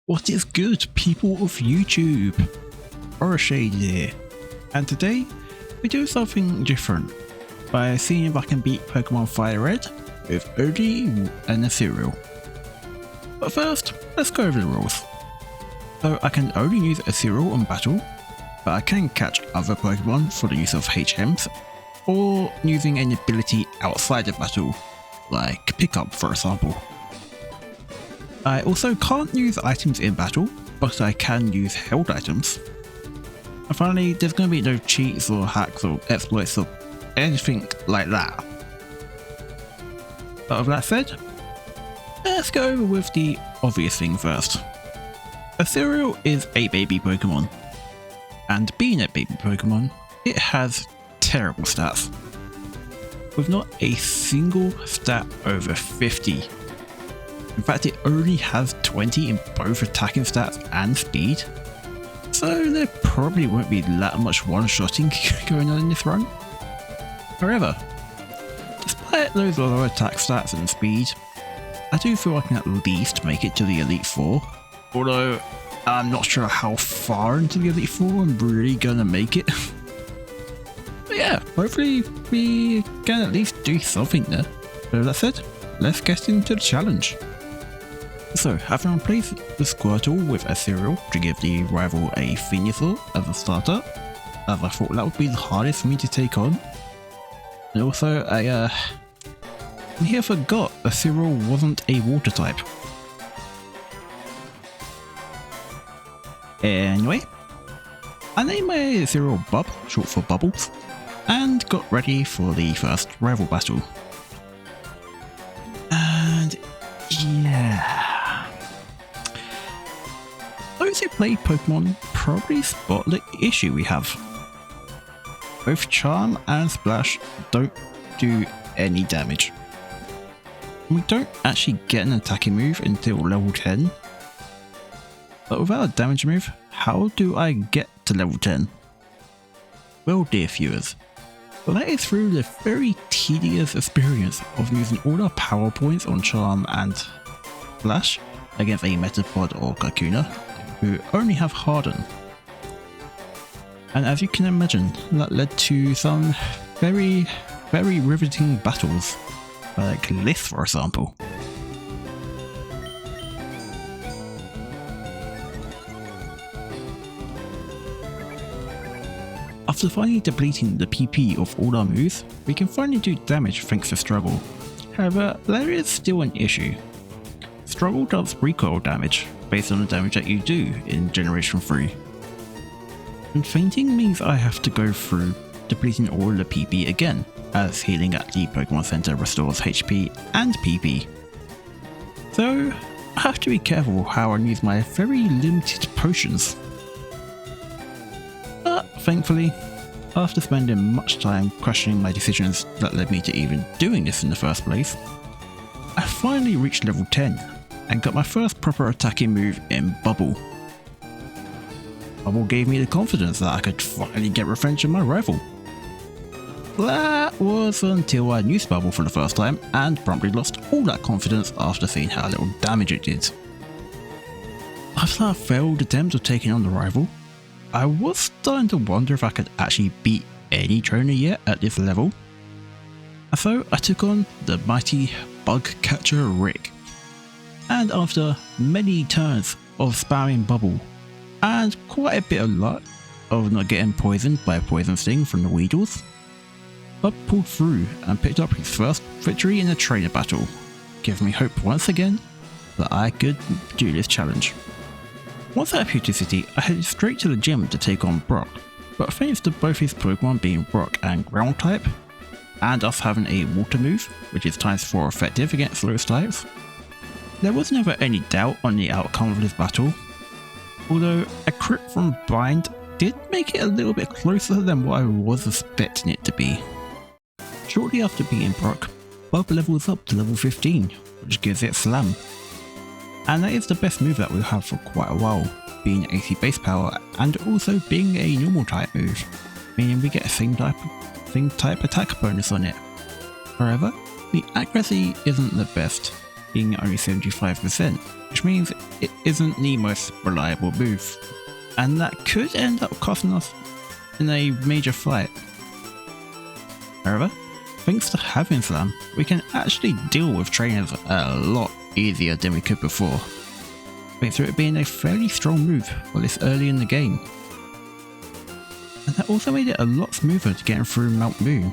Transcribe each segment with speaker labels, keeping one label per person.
Speaker 1: What is good, people of YouTube? Shade here, and today we do something different by seeing if I can beat Pokémon FireRed with only an Azurill. But first, let's go over the rules. So I can only use Azurill in battle, but I can catch other Pokémon for the use of HMs or using an ability outside of battle, like Pickup for example. I also can't use items in battle, but I can use held items. And finally, there's going to be no cheats or hacks or exploits or anything like that. But with that said, let's go over with the obvious thing first. Azurill is a baby Pokemon, and being a baby Pokemon, it has terrible stats, with not a single stat over 50. In fact, it only has 20 in both attacking stats and speed, so there probably won't be that much one-shotting going on in this run. However, despite those lower attack stats and speed, I do feel I can at least make it to the Elite Four, although I'm not sure how far into the Elite Four I'm really gonna make it. But yeah, hopefully we can at least do something there. So that said, let's get into the challenge. So, having replaced the Squirtle with Azurill to give the rival a Venusaur as a starter, as I thought that would be the hardest for me to take on. And also, I here forgot Azurill wasn't a water type. Anyway, I named my Azurill Bub, short for Bubbles, and got ready for the first rival battle. And yeah. Those who play Pokemon probably spot the issue we have. Both Charm and Splash don't do any damage. We don't actually get an attacking move until level 10. But without a damage move, how do I get to level 10? Well, dear viewers, that is through the very tedious experience of using all our power points on Charm and Splash against a Metapod or Kakuna, who only have Harden. And as you can imagine, that led to some very riveting battles, like this for example. After finally depleting the PP of all our moves, we can finally do damage thanks to Struggle. However, there is still an issue. Struggle does recoil damage based on the damage that you do in Generation 3. And fainting means I have to go through depleting all the PP again, as healing at the Pokemon Center restores HP and PP. So I have to be careful how I use my very limited potions. But thankfully, after spending much time questioning my decisions that led me to even doing this in the first place, I finally reached level 10 and got my first proper attacking move in Bubble. Bubble gave me the confidence that I could finally get revenge on my rival. That was until I used Bubble for the first time and promptly lost all that confidence after seeing how little damage it did. After a failed attempt of taking on the rival, I was starting to wonder if I could actually beat any trainer yet at this level. And so I took on the mighty Bug Catcher Rick. And after many turns of spamming Bubble, and quite a bit of luck of not getting poisoned by a poison sting from the Weedles, Bub pulled through and picked up his first victory in a trainer battle, giving me hope once again that I could do this challenge. Once at Pewter City, I headed straight to the gym to take on Brock, but thanks to both his Pokemon being Rock and Ground type, and us having a Water move, which is ×4 effective against those types, there was never any doubt on the outcome of this battle, although a crit from Bind did make it a little bit closer than what I was expecting it to be. Shortly after beating Brock, Bub levels up to level 15, which gives it Slam. And that is the best move that we'll have for quite a while, being AC base power and also being a normal type move, meaning we get a same type attack bonus on it. However, the accuracy isn't the best, being only 75%, which means it isn't the most reliable move, and that could end up costing us in a major fight. However, thanks to having Slam, we can actually deal with trainers a lot easier than we could before, thanks to it being a fairly strong move while it's early in the game. And that also made it a lot smoother to get through Mount Moon.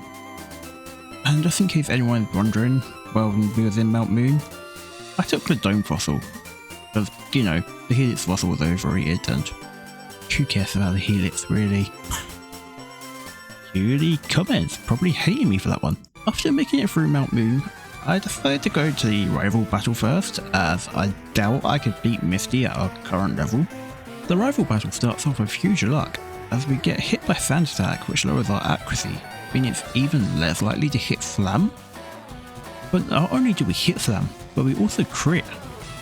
Speaker 1: And just in case anyone's wondering, while we was in Mount Moon, I took the Dome Fossil, because, you know, the Helix Fossil was overrated and who cares about the Helix really? Julie comments, probably hating me for that one. After making it through Mount Moon, I decided to go to the rival battle first, as I doubt I could beat Misty at our current level. The rival battle starts off with huge luck, as we get hit by Sand Attack, which lowers our accuracy, meaning it's even less likely to hit Slam. But not only do we hit Slam, but we also crit.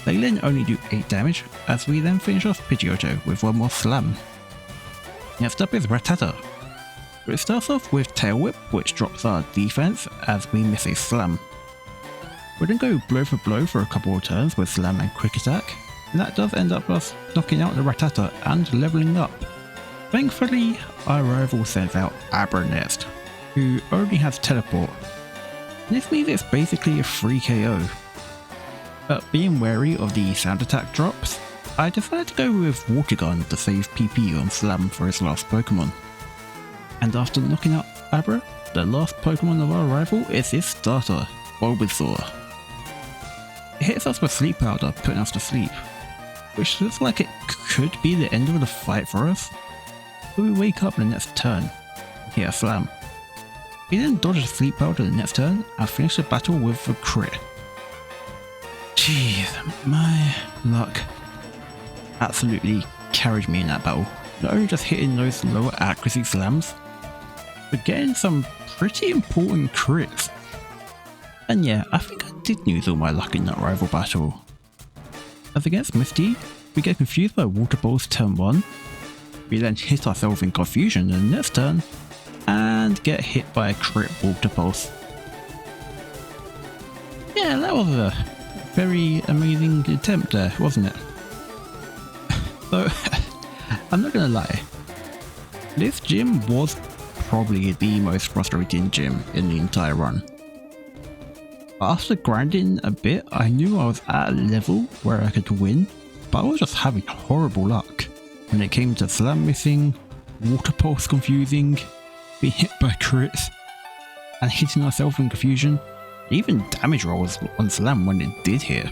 Speaker 1: They then only do 8 damage, as we then finish off Pidgeotto with one more Slam. Next up is Rattata. It starts off with Tail Whip, which drops our defense as we miss a Slam. We then go blow for a couple of turns with Slam and Quick Attack, and that does end up us knocking out the Rattata and leveling up. Thankfully, our rival sends out Abra next, who only has Teleport. This means it's basically a free KO. But being wary of the Sound Attack drops, I decided to go with Water Gun to save PP on Slam for his last Pokemon. And after knocking out Abra, the last Pokemon of our rival is his starter, Bulbasaur. It hits us with Sleep Powder, putting us to sleep, which looks like it could be the end of the fight for us. But we wake up the next turn and hit a Slam. We then dodge a Sleep Powder the next turn and finish the battle with a crit. Jeez, my luck absolutely carried me in that battle. Not only just hitting those lower accuracy slams, but getting some pretty important crits. And yeah, I think I did use all my luck in that rival battle. As against Misty, we get confused by Water Balls turn 1, we then hit ourselves in confusion in the next turn, and get hit by a crit Water Pulse. Yeah, that was a very amazing attempt there, wasn't it? So, I'm not gonna lie, this gym was probably the most frustrating gym in the entire run. After grinding a bit, I knew I was at a level where I could win, but I was just having horrible luck. When it came to Slam missing, Water Pulse confusing, being hit by crits, and hitting ourselves in confusion, even damage rolls on Slam when it did hit.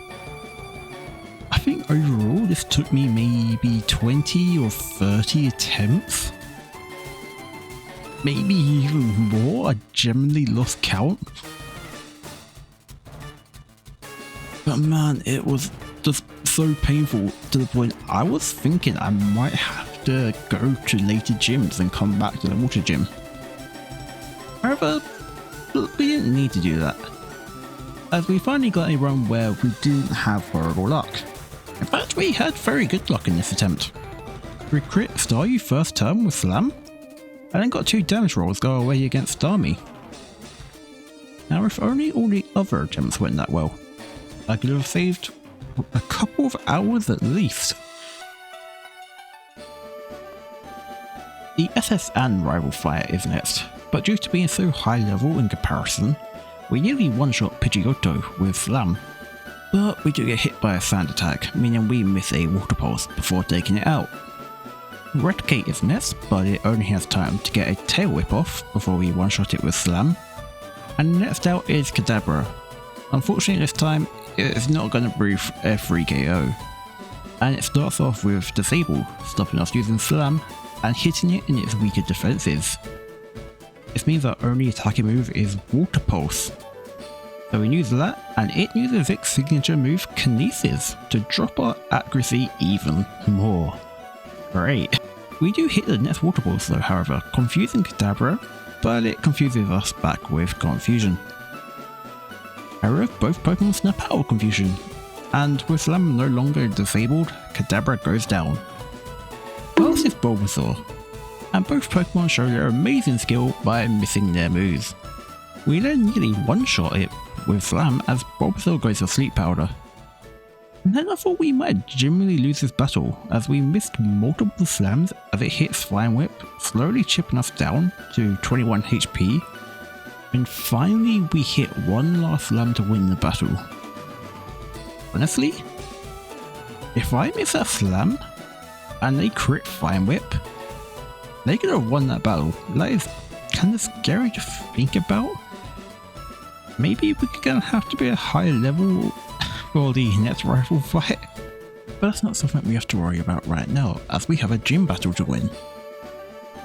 Speaker 1: I think overall this took me maybe 20 or 30 attempts. Maybe even more, I genuinely lost count. But man, it was just so painful to the point I was thinking I might have to go to later gyms and come back to the water gym. However, we didn't need to do that, as we finally got a run where we didn't have horrible luck. In fact, we had very good luck in this attempt. We crit Staryu first turn with Slam, and then got 2 damage rolls go away against Starmie. Now if only all the other attempts went that well, I could have saved a couple of hours at least. The SSN rival fight is next, but due to being so high level in comparison, we nearly one-shot Pidgeotto with Slam. But we do get hit by a Sand Attack, meaning we miss a Water Pulse before taking it out. Replicate is next, but it only has time to get a Tail Whip off before we one-shot it with Slam. And next out is Kadabra. Unfortunately this time, it's not going to prove a free KO. And it starts off with Disable, stopping us using Slam and hitting it in its weaker defenses. This means our only attacking move is Water Pulse. So we use that, and it uses its signature move Kinesis to drop our accuracy even more. Great. We do hit the next Water Pulse though, however, confusing Kadabra, but it confuses us back with Confusion. However, both Pokemon snap out of Confusion, and with Slam no longer disabled, Kadabra goes down. Last is Bulbasaur, and both Pokemon show their amazing skill by missing their moves. We then nearly one-shot it with Slam as Bulbasaur goes for Sleep Powder. And then I thought we might generally lose this battle as we missed multiple slams as it hits Flying Whip, slowly chipping us down to 21 HP. And finally we hit one last slam to win the battle. Honestly, if I miss that slam and they crit Flying Whip, they could have won that battle. That is kind of scary to think about. Maybe we're gonna have to be at a higher level for the next rival fight, but that's not something we have to worry about right now as we have a gym battle to win.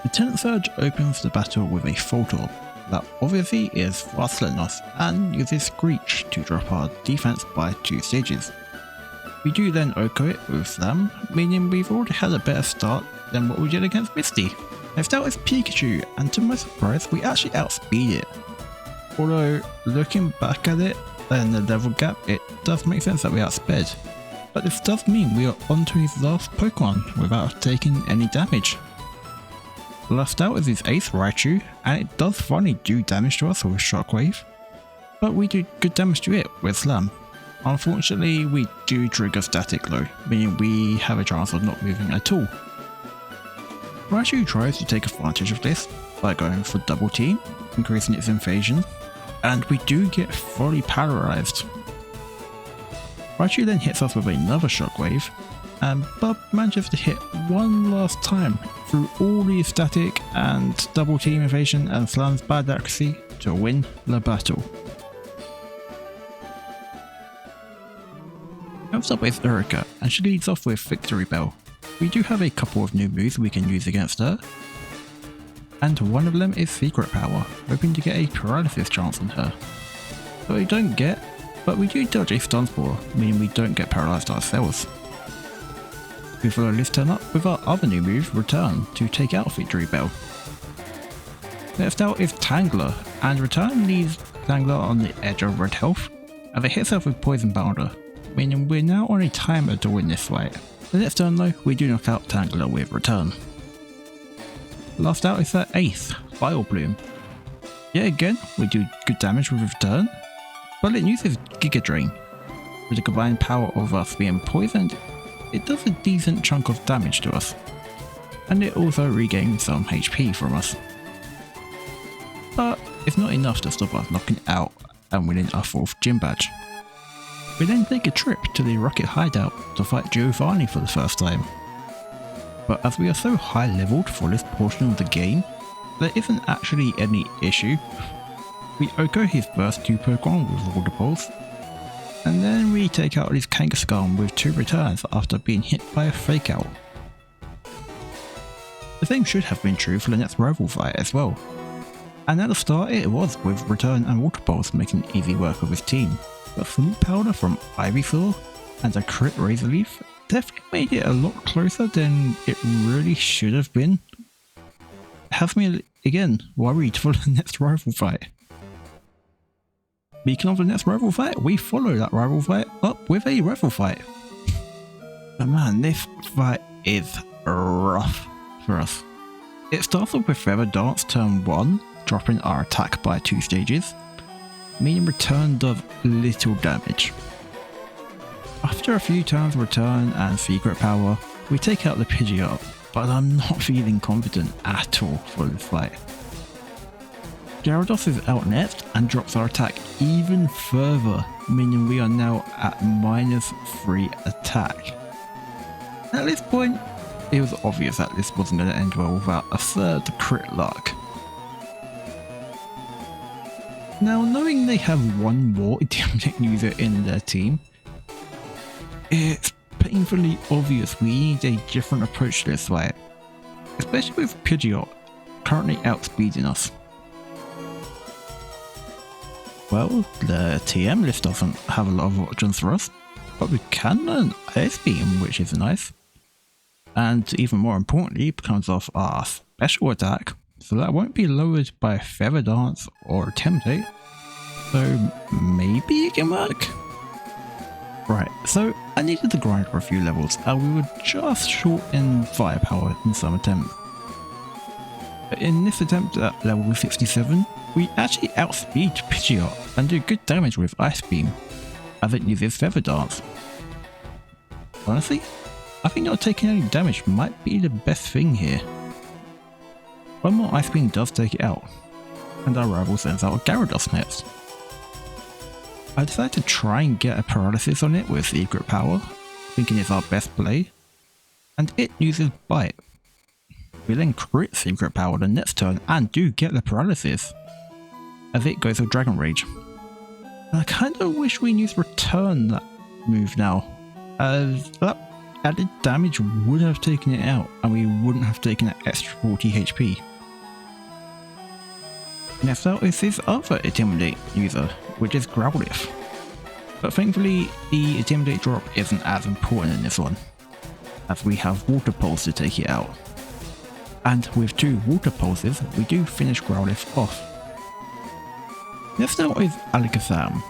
Speaker 1: Lieutenant Surge opens the battle with a Full Orb that obviously is faster than us and uses Screech to drop our defense by 2 stages. We do then Oko it with Slam, meaning we've already had a better start than what we did against Misty. Next out is Pikachu, and to my surprise we actually outspeed it. Although looking back at it and the level gap, it does make sense that we outsped. But this does mean we are onto his last Pokemon without taking any damage. Last out is his Ace Raichu, and it does finally do damage to us with Shockwave, but we do good damage to it with Slam. Unfortunately, we do trigger Static though, meaning we have a chance of not moving at all. Raichu tries to take advantage of this by going for Double Team, increasing its invasion, and we do get fully paralyzed. Raichu then hits us with another Shockwave, and Bub manages to hit one last time through all the static and Double Team evasion and Slam's bad accuracy to win the battle. Next up is Erika, and she leads off with Victory Bell. We do have a couple of new moves we can use against her, and one of them is Secret Power, hoping to get a paralysis chance on her. So we don't get, but we do dodge a Stun Spore, meaning we don't get paralyzed ourselves. We follow this turn up with our other new move, Return, to take out Victory Bell. Next out is Tangler, and Return leaves Tangler on the edge of red health, as it hits her with Poison Boulder, meaning we're now on a timer to win this fight. The next turn though, we do knock out Tangler with Return. Last out is that Ace, Vileplume. Yet again, we do good damage with Return, but it uses Giga Drain. With the combined power of us being poisoned, it does a decent chunk of damage to us, and it also regains some HP from us. But it's not enough to stop us knocking out and winning our 4th gym badge. We then take a trip to the Rocket Hideout to fight Giovanni for the first time. But as we are so high leveled for this portion of the game, there isn't actually any issue. We Oko his first 2 Pokemon with Water Pulse, and then we take out his Kangaskhan with 2 returns after being hit by a Fake Out. The same should have been true for the next rival fight as well. And at the start it was, with Return and Water Pulse making easy work of his team, but Sleep Powder from Ivysaur and a crit Razor Leaf definitely made it a lot closer than it really should have been. It has me again worried for the next rival fight. Speaking of the next rival fight, we follow that rival fight up with a rival fight. But man, this fight is rough for us. It starts off with Feather Dance turn 1, dropping our attack by 2 stages, meaning Return does little damage. After a few turns Return and Secret Power, we take out the Pidgeot, but I'm not feeling confident at all for this fight. Gyarados is out next and drops our attack even further, meaning we are now at -3 attack. At this point, it was obvious that this wasn't going to end well without a 3rd crit luck. Now, knowing they have one more Intimidating user in their team, it's painfully obvious we need a different approach to this fight, especially with Pidgeot currently outspeeding us. Well, the TM list doesn't have a lot of options for us, but we can learn Ice Beam, which is nice. And even more importantly, it becomes off our special attack, so that won't be lowered by Feather Dance or Intimidate. So maybe it can work? Right, so I needed to grind for a few levels and we were just short in firepower in some attempts. In this attempt at level 67, we actually outspeed Pidgeot and do good damage with Ice Beam, as it uses Feather Dance. Honestly, I think not taking any damage might be the best thing here. One more Ice Beam does take it out, and our rival sends out a Gyarados next. I decided to try and get a paralysis on it with Secret Power, thinking it's our best play, and it uses Bite. We then crit Secret Power the next turn and do get the paralysis, as it goes with Dragon Rage. And I kinda wish we used Return that move now, as that added damage would have taken it out and we wouldn't have taken that extra 40 HP. Next out is this other Intimidate user, which is Growlithe. But thankfully the Intimidate drop isn't as important in this one, as we have Water Pulse to take it out. And with 2 Water Pulses, we do finish Growlithe off. Next out is Alakazam,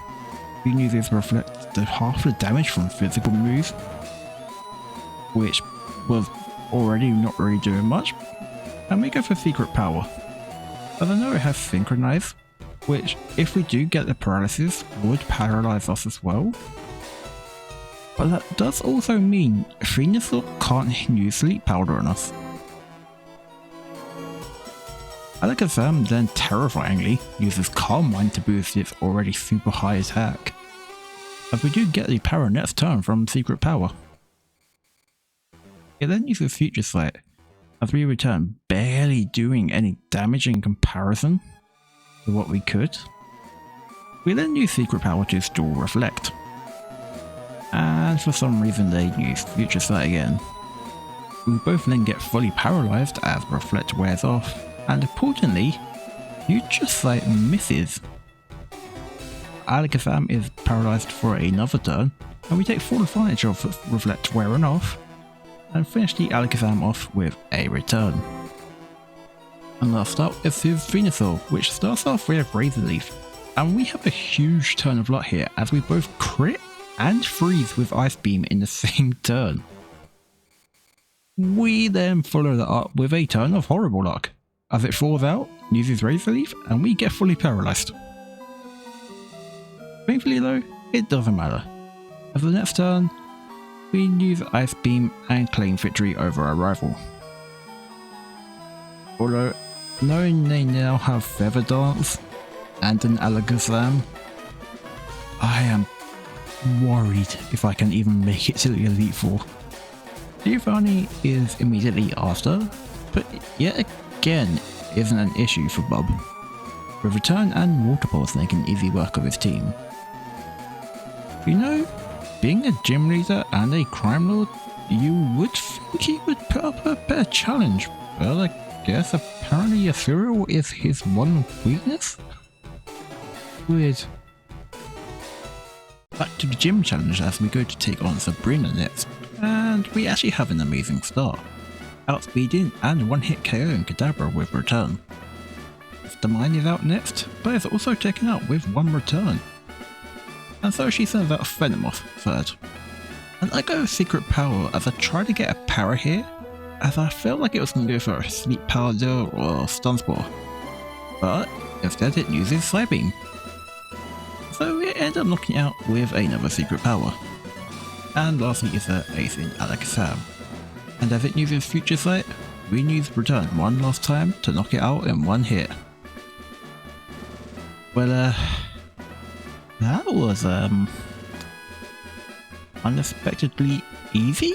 Speaker 1: who uses Reflect to half the damage from physical moves, which was already not really doing much, and we go for Secret Power. As I know it has Synchronize, which if we do get the paralysis would paralyze us as well. But that does also mean Venusaur can't use Sleep Powder on us. Alakazam then terrifyingly uses Calm Mind to boost its already super high attack, as we do get the power next turn from Secret Power. It then uses Future Sight, as we return barely doing any damage in comparison to what we could. We then use Secret Power to stall Reflect, and for some reason they use Future Sight again. We both then get fully paralysed as Reflect wears off, and importantly, Future Sight misses. Alakazam is paralysed for another turn, and we take full advantage of Reflect wearing off, and finish the Alakazam off with a Return. And last up is his Venusaur, which starts off with Razor Leaf, and we have a huge turn of luck here as we both crit and freeze with Ice Beam in the same turn. We then follow that up with a turn of horrible luck, as it falls out, uses Razor Leaf, and we get fully paralysed. Thankfully though, it doesn't matter, as the next turn, we use Ice Beam and claim victory over our rival. Although, knowing they now have Feather Dance and an Alakazam, I am worried if I can even make it to the Elite Four. Giovanni is immediately after, but yet again isn't an issue for Bob, with Return and Water Pulse making easy work of his team. You know, being a gym leader and a crime lord, you would think he would put up a better challenge, but I guess apparently Azurill is his one weakness? Weird. Back to the gym challenge as we go to take on Sabrina next, and we actually have an amazing start, outspeeding and one-hit KOing Kadabra with Return. The mine is out next, but is also taken out with 1 Return. And so she sends out Venomoth third. And I go with Secret Power as I try to get a power here, as I felt like it was going to go for a Sleep Powder or Stun Spore. But instead it uses Psybeam. So we end up knocking out with another Secret Power. And lastly is the Ace in Alakazam. And as it uses Future Sight, we use Return one last time to knock it out in 1 hit. Well, that was unexpectedly easy?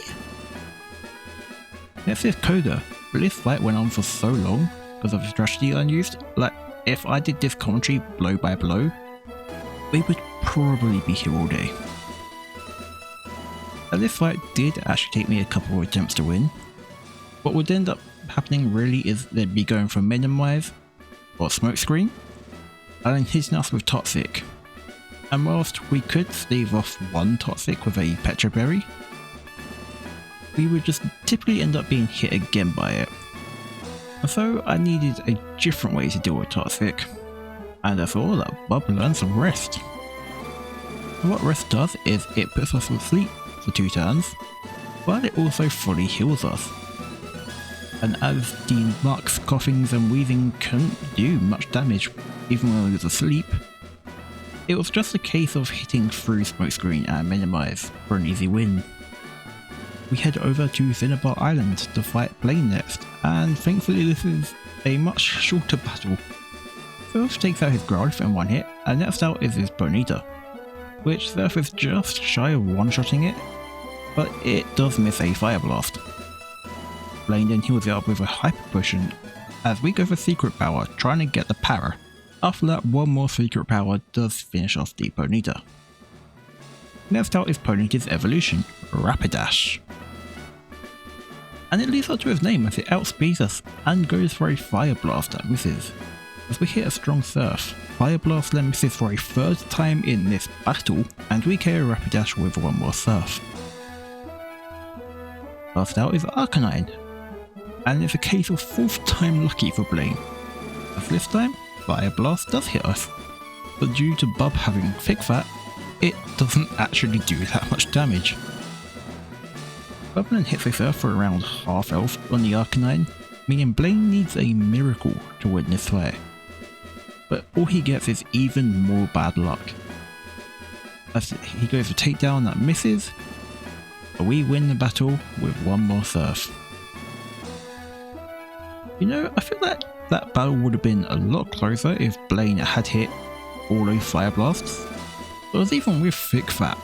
Speaker 1: Next is Koga, but this fight went on for so long because of the strategy I used. Like, if I did this commentary blow by blow, we would probably be here all day. And this fight did actually take me a couple of attempts to win. What would end up happening really is they'd be going for Minimize or Smokescreen, and then hitting us with Toxic. And whilst we could stave off 1 Toxic with a Petra Berry, we would just typically end up being hit again by it. And so I needed a different way to deal with Toxic, and I thought that Bob learned some Rest. And what Rest does is it puts us to sleep for 2 turns, but it also fully heals us. and as the Muck's coughings and wheezing couldn't do much damage even when he was asleep, it was just a case of hitting through Smokescreen and Minimize for an easy win. We head over to Cinnabar Island to fight Blaine next, and thankfully this is a much shorter battle. Surf takes out his Growlithe in one hit, and next out is his Ponyta, which Surf is just shy of one-shotting it, but it does miss a Fire Blast. Blaine then heals it up with a Hyper Potion as we go for Secret Power, trying to get the Para. After that, one more Secret Power does finish off the Ponyta. Next out is Ponyta's evolution, Rapidash. And it leads up to his name as it outspeeds us and goes for a Fire Blast that misses. As we hit a strong Surf, Fire Blast then misses for a third time in this battle, and we KO Rapidash with one more Surf. Last out is Arcanine, and it's a case of fourth time lucky for Blaine, as this time Fire Blast does hit us, but due to Bub having fixed that, it doesn't actually do that much damage. Bub then hits a Surf for around half health on the Arcanine, meaning Blaine needs a miracle to win this fight. But all he gets is even more bad luck. As he goes for takedown that misses, but we win the battle with one more Surf. You know, I feel like that battle would have been a lot closer if Blaine had hit all those Fire Blasts. Because even with Thick Fat,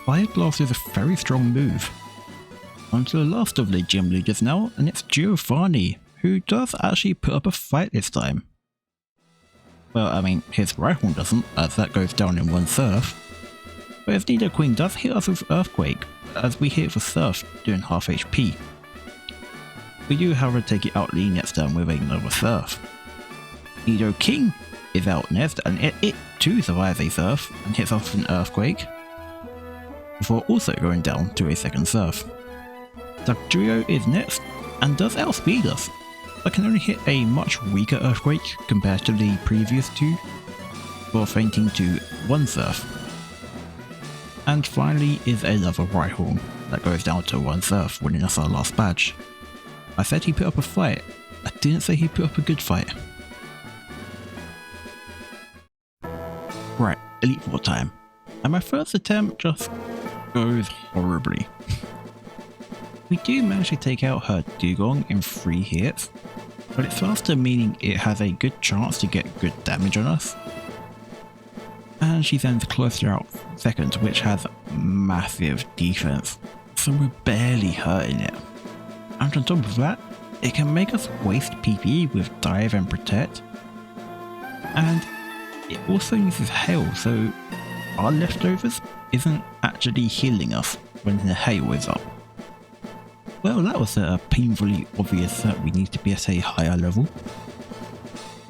Speaker 1: Fire Blast is a very strong move. On to the last of the gym leaders now, and it's Giovanni, who does actually put up a fight this time. Well, I mean, his Rhyhorn doesn't, as that goes down in one Surf. But his Nidoqueen does hit us with Earthquake, as we hit it with Surf, doing half HP. We do however take it out the next turn with another Surf. Nidoking is out next, and it too survives a Surf and hits us with an Earthquake, before also going down to a second Surf. Dugtrio is next, and does outspeed us, but can only hit a much weaker Earthquake compared to the previous two, before fainting to one Surf. And finally is another Rhyhorn that goes down to one Surf, winning us our last badge. I said he put up a fight, I didn't say he put up a good fight. Right, Elite Four time, and my first attempt just goes horribly. We do manage to take out her Dugong in 3 hits, but it's faster, meaning it has a good chance to get good damage on us. And she sends Cloyster out second, which has massive defense, so we're barely hurting it. And on top of that, it can make us waste PP with Dive and Protect, and it also uses Hail, so our leftovers isn't actually healing us when the Hail is up. Well, that was painfully obvious that we need to be at a higher level.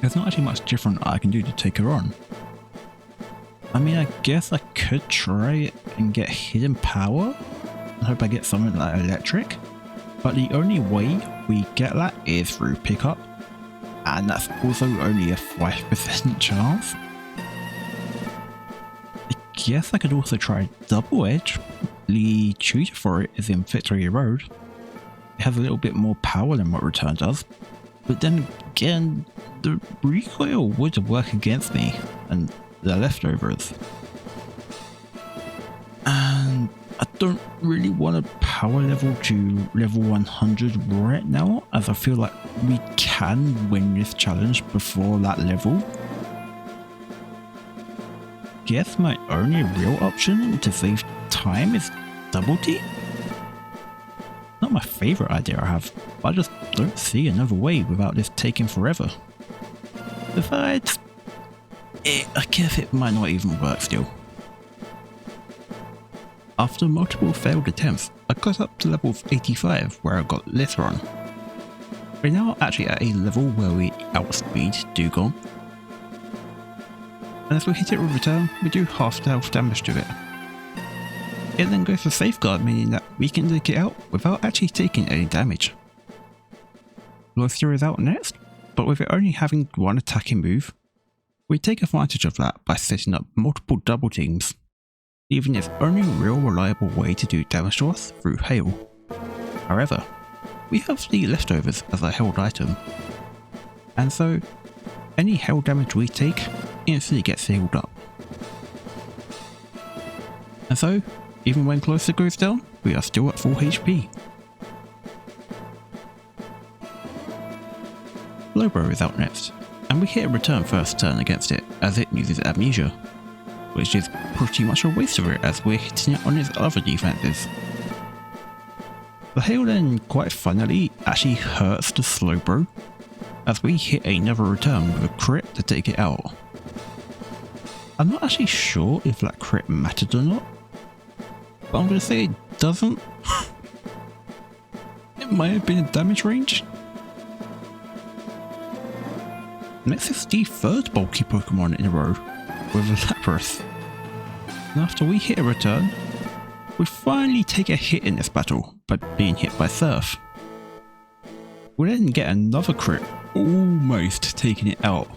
Speaker 1: There's not actually much different I can do to take her on. I mean, I guess I could try and get Hidden Power and hope I get something like Electric, but the only way we get that is through Pickup, and that's also only a 5% chance. I guess I could also try Double Edge. The tutor for it is in Victory Road. It has a little bit more power than what Return does, but then again, the recoil would work against me and the leftovers. And I don't really want to power level to level 100 right now, as I feel like we can win this challenge before that level. Guess my only real option to save time is Double T? Not my favourite idea I have, but I just don't see another way without this taking forever. Besides, I guess it might not even work still. After multiple failed attempts, I got up to level 85 where I got Lithron. We're now actually at a level where we outspeed Dugong. And as we hit it with Return, we do half health damage to it. It then goes for Safeguard, meaning that we can take it out without actually taking any damage. Cloyster is out next, but with it only having one attacking move, we take advantage of that by setting up multiple double teams, leaving its only real reliable way to do damage to us through Hail. However, we have the leftovers as a held item, and so any held damage we take instantly gets healed up. And so, even when closer goes down, we are still at full HP. Slowbro is out next, and we hit a return first turn against it as it uses Amnesia, which is pretty much a waste of it as we're hitting it on its other defenses. The hail then quite funnily actually hurts the Slowbro as we hit another return with a crit to take it out. I'm not actually sure if that crit mattered or not, but I'm going to say it doesn't. It might have been a damage range. Next is the third bulky Pokemon in a row with a Lapras. And after we hit a return, we finally take a hit in this battle by being hit by Surf. We then get another crit, almost taking it out,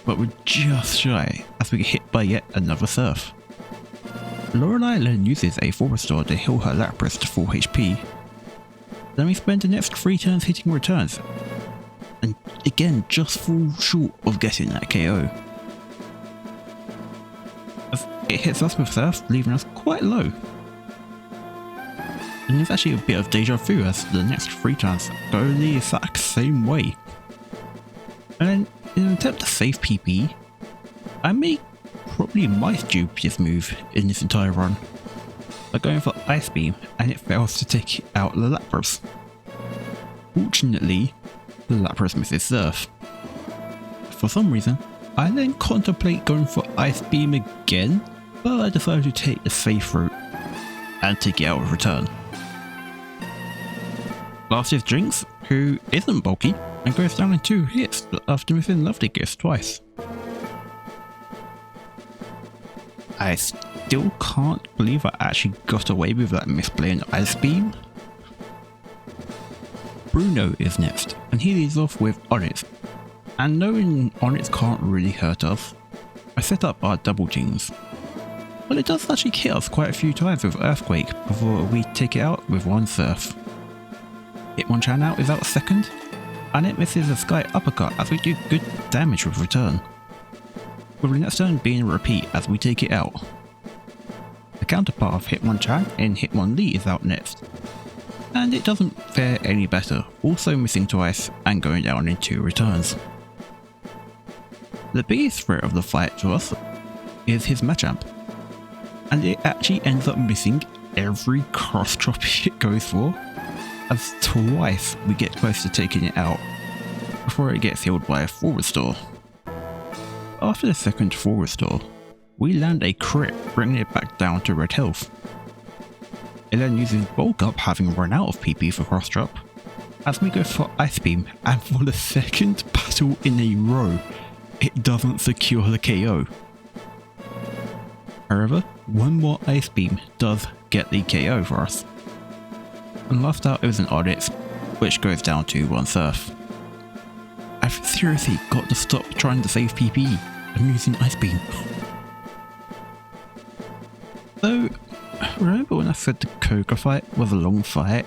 Speaker 1: but we're just shy as we get hit by yet another Surf. Lorelei then uses a Full Restore to heal her Lapras to full HP. Then we spend the next 3 turns hitting returns, and again just fall short of getting that KO. As it hits us with Surf, leaving us quite low. And there's actually a bit of deja vu as the next 3 turns go the exact same way. And then in an attempt to save PP, I make probably my stupidest move in this entire run by going for Ice Beam, and it fails to take out the Lapras. Fortunately, the Lapras misses Surf. For some reason, I then contemplate going for Ice Beam again, but I decide to take the safe route and take it out with return. Last is Jinx, who isn't bulky and goes down in 2 hits after missing Lovely Gifts twice. I still can't believe I actually got away with that misplay in Ice Beam. Bruno is next, and he leads off with Onyx. And knowing Onyx can't really hurt us, I set up our double teams. But it does actually hit us quite a few times with Earthquake before we take it out with 1 Surf. Hitmonchan out is out second, and it misses a Sky Uppercut as we do good damage with return, with the next turn being a repeat as we take it out. The counterpart of Hitmonchan in Hitmonlee is out next, and it doesn't fare any better, also missing twice and going down in 2 returns. The biggest threat of the fight to us is his Machamp, and it actually ends up missing every cross chop it goes for, as twice we get close to taking it out before it gets healed by a Full Restore. After the second Full Restore, we land a crit, bringing it back down to red health. It then uses Bulk Up, having run out of PP for cross drop, as we go for Ice Beam, and for the second battle in a row, it doesn't secure the KO. However, one more Ice Beam does get the KO for us. And last out is an Onyx, which goes down to 1 Surf. I've seriously got to stop trying to save PP. I'm using Ice Beam. So, remember when I said the Koga fight was a long fight?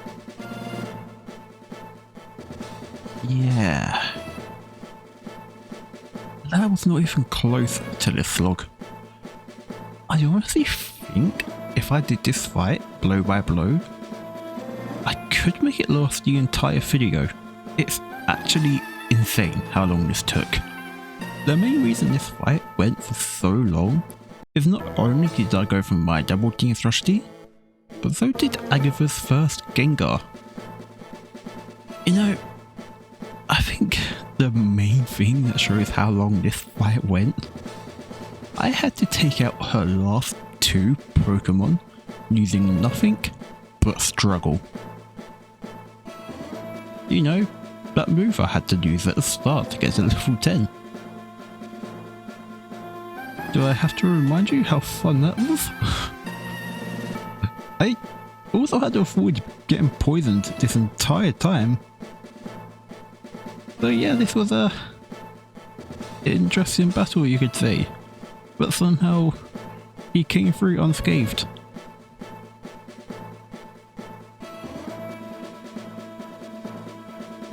Speaker 1: Yeah. That was not even close to this slog. I honestly think if I did this fight blow by blow, I could make it last the entire video. It's actually insane how long this took. The main reason this fight went for so long is not only did I go from my double team strategy, but so did Agatha's first Gengar. You know, I think the main thing that shows how long this fight went, I had to take out her last 2 Pokemon using nothing but struggle. You know, that move I had to use at the start to get to level 10. Do I have to remind you how fun that was? I also had to avoid getting poisoned this entire time. So yeah, this was a interesting battle, you could say, but somehow he came through unscathed.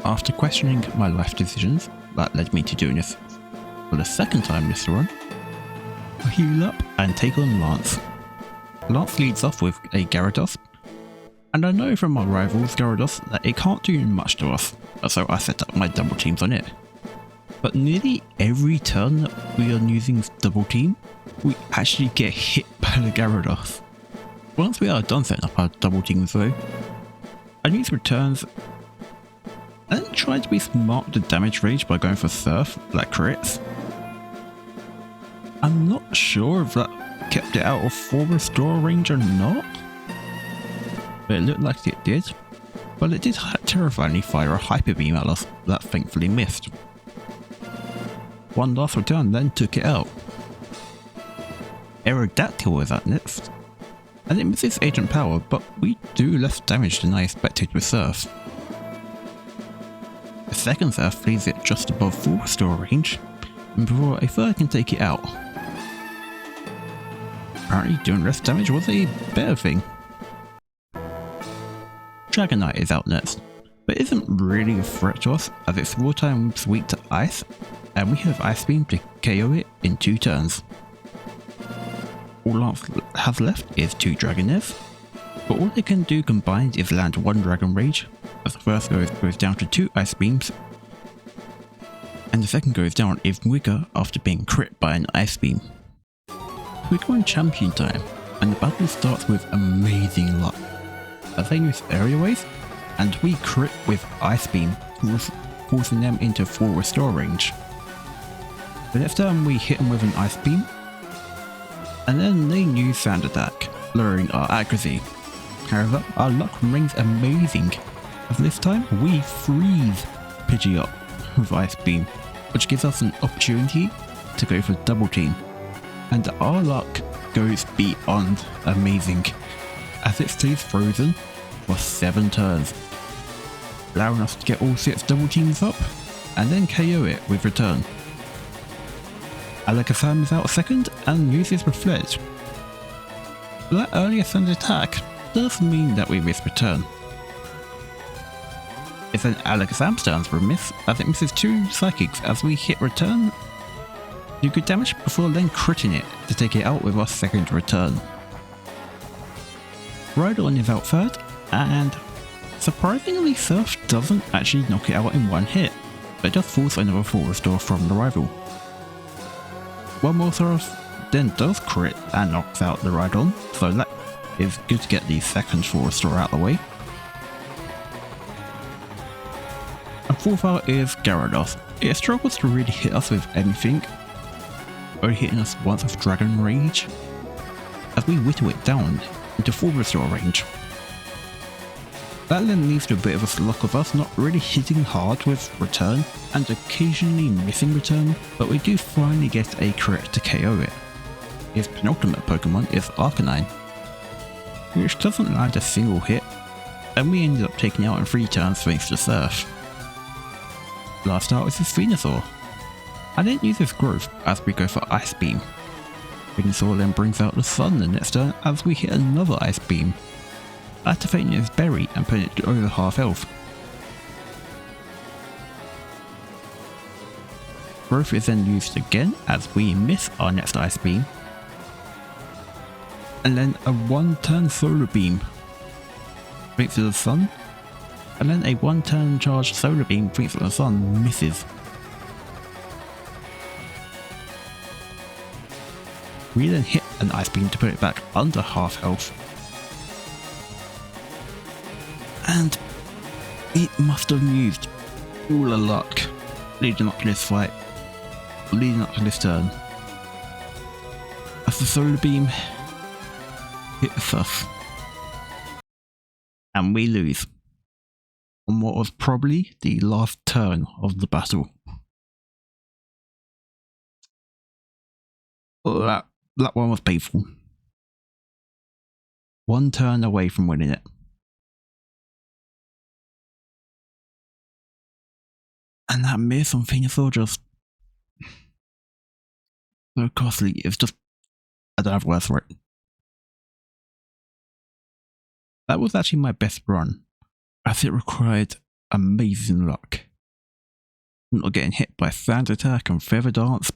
Speaker 1: after questioning my life decisions that led me to doing this for the second time this run, I heal up and take on Lance. Lance leads off with a Gyarados, and I know from my rival's Gyarados that it can't do much to us, so I set up my double teams on it. But nearly every turn that we are using double team, we actually get hit by the Gyarados. Once we are done setting up our double teams though, I use returns and try to be smart with the damage range by going for Surf, like crits. I'm not sure if that kept it out of full restore range or not, but it looked like it did. But it did terrifyingly fire a Hyper Beam at us that thankfully missed. One last return then took it out. Aerodactyl was up next, and it misses Agent Power, but we do less damage than I expected with Surf. The second Surf leaves it just above full restore range, and before a third can take it out. Apparently doing less damage was a better thing. Dragonite is out next, but isn't really a threat to us as its raw type is weak to Ice, and we have Ice Beam to KO it in 2 turns. All Lance has left is 2 Dragonairs, but all they can do combined is land 1 Dragon Rage, as the first goes down to 2 Ice Beams, and the second goes down even quicker after being crit by an Ice Beam. We go on champion time, and the battle starts with amazing luck, as they use Area Wave, and we crit with Ice Beam, forcing them into full restore range. The next time we hit them with an Ice Beam, and then they use Sand Attack, lowering our accuracy. However, our luck remains amazing, as this time we freeze Pidgey up with Ice Beam, which gives us an opportunity to go for double team. And our luck goes beyond amazing, as it stays frozen for 7 turns, allowing us to get all 6 double teams up, and then KO it with return. Alakazam is out second and uses Reflect. That earlier send attack does mean that we miss return. If an Alakazam stands for a miss, as it misses 2 Psychics as we hit return, do good damage before then critting it to take it out with our second return. Rhydon is out third, and surprisingly Surf doesn't actually knock it out in 1 hit, but just force another full restore from the rival. One more Surf then does crit and knocks out the Rhydon, so that is good to get the second full restore out of the way. And fourth out is Gyarados. It struggles to really hit us with anything, only hitting us once with Dragon Rage, as we whittle it down into full restore range. That then leaves to a bit of a slug of us not really hitting hard with return and occasionally missing return, but we do finally get a crit to KO it. His penultimate Pokemon is Arcanine, which doesn't land a single hit, and we ended up taking out in 3 turns thanks to Surf. Last out is his Venusaur. I didn't use his growth as we go for Ice Beam. Venusaur then brings out the Sun the next turn as we hit another Ice Beam, activating his Berry and putting it to over half health. Growth is then used again as we miss our next Ice Beam, and then a 1-turn Solar Beam thanks to the Sun, and then a 1-turn charged Solar Beam thanks to the Sun misses. We then hit an Ice Beam to put it back under half health, and it must have used all the luck leading up to this fight, leading up to this turn, as the Solar Beam hits us, and we lose on what was probably the last turn of the battle. That one was painful. 1 turn away from winning it. And that miss on Venusaur just so costly. It's just, I don't have words for it. That was actually my best run, as it required amazing luck. Not getting hit by Sand Attack and Feather Dance,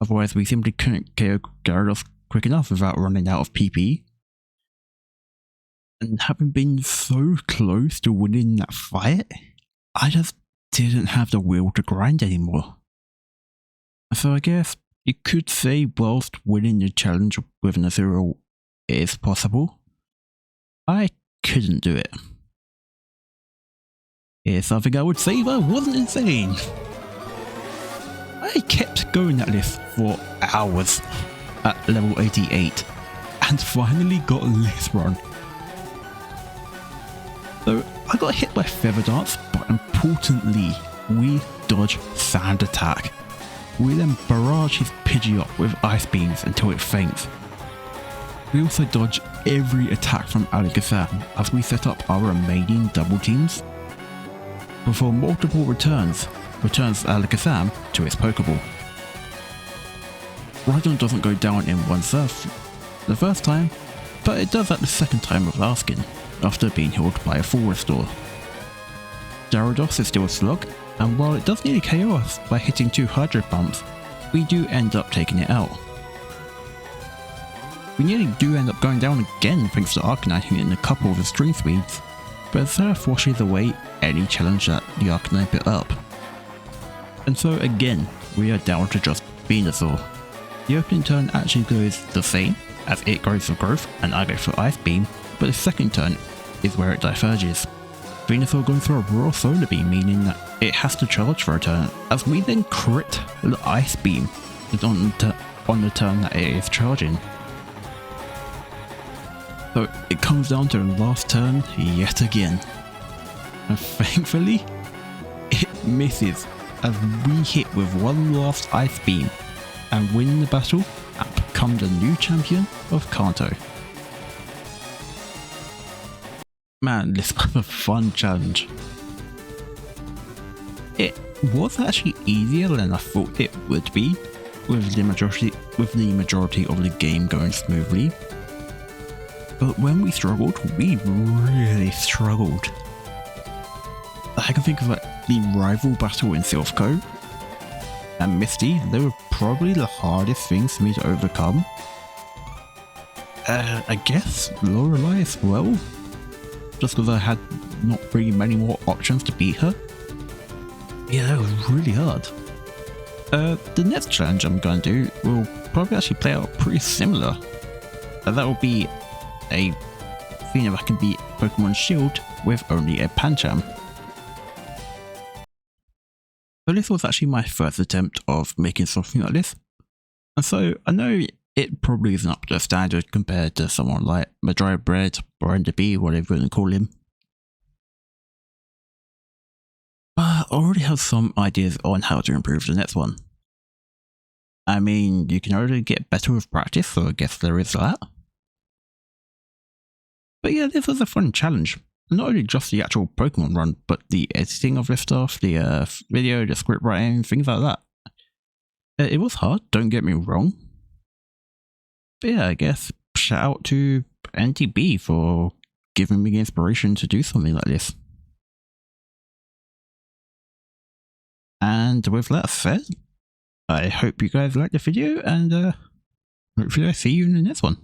Speaker 1: otherwise we simply couldn't KO Gyarados quick enough without running out of PP. And having been so close to winning that fight, I just didn't have the will to grind anymore. So I guess you could say whilst winning the challenge with an Azurill is possible, I couldn't do it. Here's something I would say if I wasn't insane. I kept going at this for hours at level 88 and finally got this run. So I got hit by Feather Dance, but importantly, we dodge Sand Attack. We then barrage his Pidgeot with Ice Beams until it faints. We also dodge every attack from Alakazam as we set up our remaining double teams before multiple returns Alakazam to its Pokeball. Rhydon doesn't go down in one surf the first time, but it does at the second time of asking, after being healed by a full restore. Gyarados is still a slug, and while it does nearly KO us by hitting 2 Hydro Pumps, we do end up taking it out. We nearly do end up going down again thanks to Arcanine hitting a couple of extreme speeds, but Surf washes away any challenge that the Arcanine put up. And so again, we are down to just Venusaur. The opening turn actually goes the same, as it goes for Growth and I go for Ice Beam, but the second turn is where it diverges. Venusaur goes for a Raw Solar Beam, meaning that it has to charge for a turn, as we then crit the Ice Beam on the turn that it is charging. So it comes down to the last turn yet again, and thankfully it misses as we hit with one last Ice Beam and win the battle and become the new champion of Kanto. Man, this was a fun challenge. It was actually easier than I thought it would be, with the majority of the game going smoothly. But when we struggled, we really struggled. I can think of like the rival battle in Silphco and Misty. They were probably the hardest things for me to overcome. I guess Lorelei as well, just because I had not really many more options to beat her. Yeah, that was really hard. The next challenge I'm going to do will probably actually play out pretty similar. That will be a thing if I can beat Pokemon Shield with only a Pancham. So this was actually my first attempt of making something like this, and so I know it probably isn't up to standard compared to someone like FireRed or NDB, whatever you want to call him. But I already have some ideas on how to improve the next one. I mean, you can already get better with practice, so I guess there is that. But yeah, this was a fun challenge. Not only just the actual Pokemon run, but the editing of this stuff, the video, the script writing, things like that. It was hard, don't get me wrong. But yeah, I guess shout out to NTB for giving me the inspiration to do something like this. And with that said, I hope you guys liked the video, and hopefully I see you in the next one.